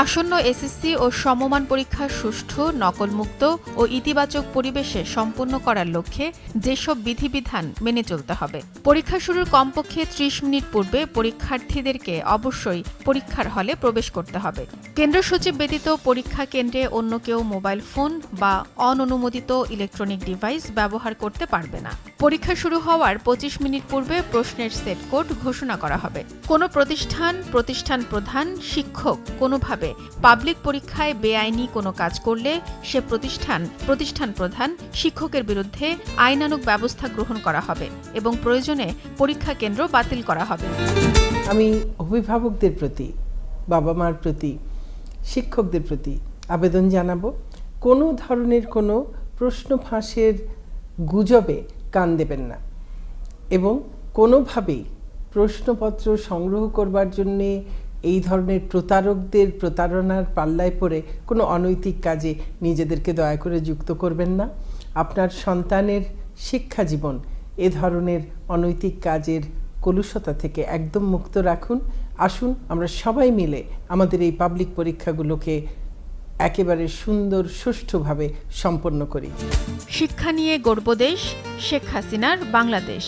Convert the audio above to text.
আসন্ন এসএসসি ও সমমান পরীক্ষা সুষ্ঠু, নকলমুক্ত ও ইতিবাচক পরিবেশে সম্পন্ন করার লক্ষ্যে যেসব বিধিবিধান মেনে চলতে হবে। পরীক্ষা শুরুর কমপক্ষে ৩০ মিনিট পূর্বে পরীক্ষার্থীদেরকে অবশ্যই পরীক্ষার হলে প্রবেশ করতে হবে। কেন্দ্র সচিব ব্যতীত পরীক্ষা কেন্দ্রে অন্য কেউ মোবাইল ফোন বা অননুমোদিত ইলেকট্রনিক ডিভাইস ব্যবহার করতে পারবে না। পরীক্ষা শুরু হওয়ার ২৫ মিনিট পূর্বে প্রশ্নের সেট কোড ঘোষণা করা হবে। কোনো প্রতিষ্ঠান প্রধান, শিক্ষক কোনোভাবে পাবলিক পরীক্ষায় বেআইনি কোনো কাজ করলে সে প্রতিষ্ঠান প্রধান, শিক্ষকের বিরুদ্ধে আইনানুগ ব্যবস্থা গ্রহণ করা হবে এবং প্রয়োজনে পরীক্ষা কেন্দ্র বাতিল করা হবে। আমি অভিভাবকদের প্রতি, বাবা মার প্রতি, শিক্ষকদের প্রতি আবেদন জানাবো, কোনো ধরনের কোনো প্রশ্ন ফাঁসের গুজবে কান দেবেন না এবং কোনোভাবেই প্রশ্নপত্র সংগ্রহ করবার জন্যে এই ধরনের প্রতারকদের প্রতারণার পাল্লায় পড়ে কোনো অনৈতিক কাজে নিজেদেরকে দয়া করে যুক্ত করবেন না। আপনার সন্তানের শিক্ষা জীবন এ ধরনের অনৈতিক কাজের কলুষতা থেকে একদম মুক্ত রাখুন। আসুন আমরা সবাই মিলে আমাদের এই পাবলিক পরীক্ষাগুলোকে একেবারে সুন্দর, সুষ্ঠুভাবে সম্পন্ন করি। শিক্ষা নিয়ে গর্ব দেশ, শেখ হাসিনার বাংলাদেশ।